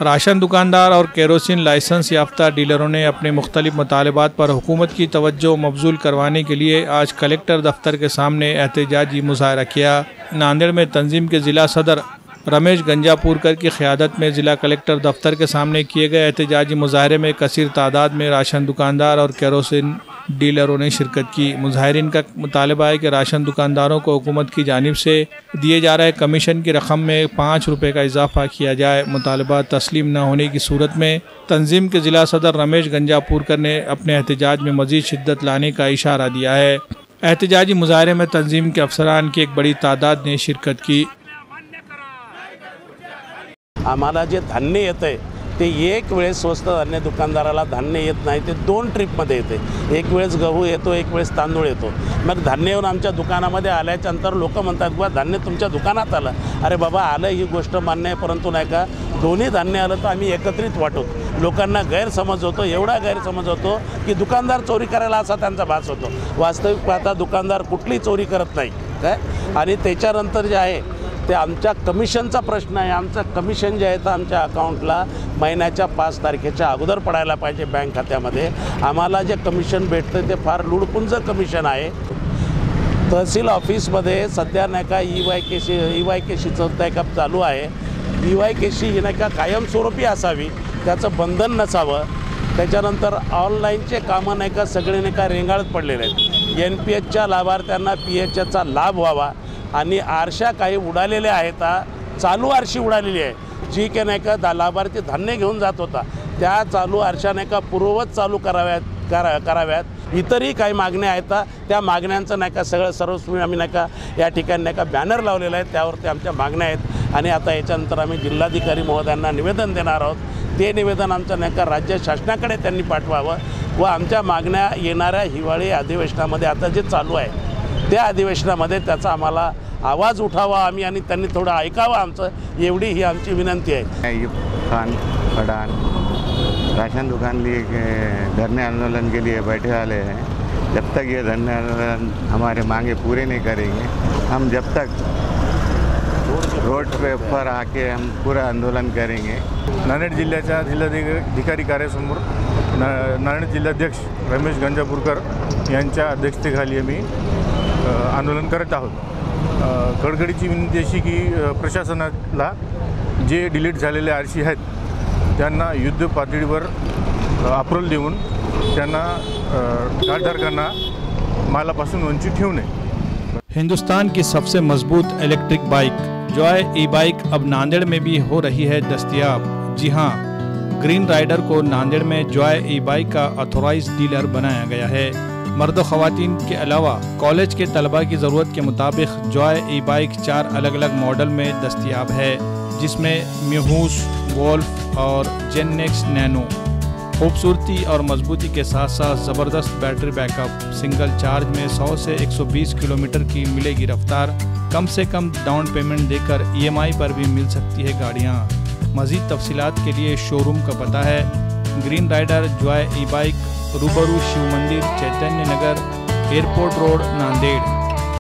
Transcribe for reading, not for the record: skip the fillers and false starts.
Ration दुकानदार और kerosene licence याफ्ता डीलरों ने अपने मुख्तलिफ मुतालबात पर हुकूमत की तवज्जो मबजूल करवाने के लिए आज कलेक्टर दफ्तर के सामने एहतजाजी मुजाहरा किया। नांदेड़ में तंजीम के ज़िला सदर रमेश गंजापुरकर की क़यादत में ज़िला कलेक्टर दफ्तर के सामने किए गए एहतजाजी मुजाहरे में कसीर तादाद में राशन दुकानदार और केरोसिन डीलरों ने शिरकत की। मुजाहिरीन का मुतालबा है कि राशन दुकानदारों को हुकूमत की जानिब से दिए जा रहे कमीशन की रकम में 5 रुपये का इजाफा किया जाए। मुतालबा तस्लीम न होने की सूरत में तंजीम के ज़िला सदर रमेश गंजापुरकर ने अपने एहतजाज में मज़ीद शिद्दत लाने का इशारा दिया है। एहतजाजी मुजाहरे में तंजीम के अफसरान की एक बड़ी तादाद ने शिरकत की। आम्हाला जे धान्य येते ते एक वेळेस स्वस्त धान्य दुकानदाराला धान्य येत नाही, ते 2 ट्रिपमध्ये येते। एक वेळेस गहू येतो, एक वेळेस तांदूळ येतो। मग धान्य येऊन आमच्या दुकानामध्ये आल्याच्या नंतर लोक म्हणतात बा धान्य तुमच्या दुकानात आलं। अरे बाबा आलं ही गोष्ट मान्य आहे, परंतु नाही का दोन्ही धान्य आलं तर आम्ही एकत्रित वाटतो। लोकांना गैरसमज होतो, एवढा गैरसमज होतो की दुकानदार चोरी करायला असा त्यांचा भास होतो। वास्तविक पाहता दुकानदार कुठली चोरी करत नाही काय। आणि त्याच्यानंतर जे आहे ते आमच्या कमिशनचा प्रश्न आहे। आमचं कमिशन जे आहे तर आमच्या अकाउंटला महिन्याच्या 5 तारखेच्या अगोदर पडायला पाहिजे बँक खात्यामध्ये। आम्हाला जे कमिशन भेटतं ते फार लुडपुंज कमिशन आहे। तहसील ऑफिसमध्ये सध्या नाही का EYKCचं नाही का चालू आहे। EYKC ही नाही का कायमस्वरूपी असावी, त्याचं बंधन नसावं। त्याच्यानंतर ऑनलाईनचे कामं नाही का सगळे नाही का रेंगाळत पडलेले आहेत। NPSच्या लाभार्थ्यांना PHचा लाभ व्हावा आणि आरशा काही उडालेल्या आहेत, चालू आरशी उडालेली आहे जी की नाही का लाभार्थी धान्य घेऊन जात होता, त्या चालू आरशा नाही का पूर्ववत चालू कराव्यात। इतरही काही मागण्या आहेत, त्या मागण्यांचं नाही का सर्वस्वी आम्ही नाही का या ठिकाणी नाही का बॅनर लावलेला आहे, त्यावरती आमच्या मागण्या आहेत। आणि आता याच्यानंतर आम्ही जिल्हाधिकारी महोदयांना निवेदन देणार आहोत। ते निवेदन आमचं नाही का राज्य शासनाकडे त्यांनी पाठवावं व आमच्या मागण्या येणाऱ्या हिवाळी अधिवेशनामध्ये आता जे चालू आहे त्या अधिवेशनामध्ये त्याचा आम्हाला आवाज उठावा आम्ही आणि त्यांनी थोडं ऐकावं आमचं, एवढी ही आमची विनंती आहे। अयूब खान पठान राशन दुकान लिए धरने आंदोलन के लिए बैठे वाले हैं। जब तक ये धरने आंदोलन हमारे मांगे पूरे नहीं करेंगे, हम जब तक रोड पे पर आके हम पूरा आंदोलन करेंगे। नांदेड जिल्ह्याच्या जिल्हाधिकारी कार्यासमोर नांदेड जिल्हाध्यक्ष रमेश गंजापुरकर यांच्या अध्यक्षतेखाली आम्ही आंदोलन करत आहोत। कडकडीची विनंती अशी की प्रशासनाला जे डिलीट झालेले आरशी आहेत त्यांना युद्ध पातळीवर अप्रूव्हल देऊन त्यांना कार्डधारकांना मालापासून वंचित ठेवू नये। हिंदुस्तान की सबसे मजबूत इलेक्ट्रिक बाइक जॉय ई-बाइक अब नांदेड़ में भी हो रही है दस्तयाब। जी हाँ, ग्रीन राइडर को नांदेड़ में जॉय ई-बाइक का ऑथोराइज्ड डीलर बनाया गया है। मर्द ख़वातीन के अलावा कॉलेज के तलबा की ज़रूरत के मुताबिक जॉय ई-बाइक 4 अलग अलग मॉडल में दस्तयाब है, जिसमें म्यूहूस, वोल्फ और जेननेक्स नैनो। खूबसूरती और मजबूती के साथ साथ ज़बरदस्त बैटरी बैकअप, सिंगल चार्ज में 100 से 120 किलोमीटर की मिलेगी रफ्तार। कम से कम डाउन पेमेंट देकर EMI पर भी मिल सकती है गाड़ियाँ। मज़ीद तफसीलात के लिए शोरूम का पता है ग्रीन राइडर जॉय ई-बाइक, रूबरू शिव मंदिर, चैतन्य नगर, एयरपोर्ट रोड, नांदेड़।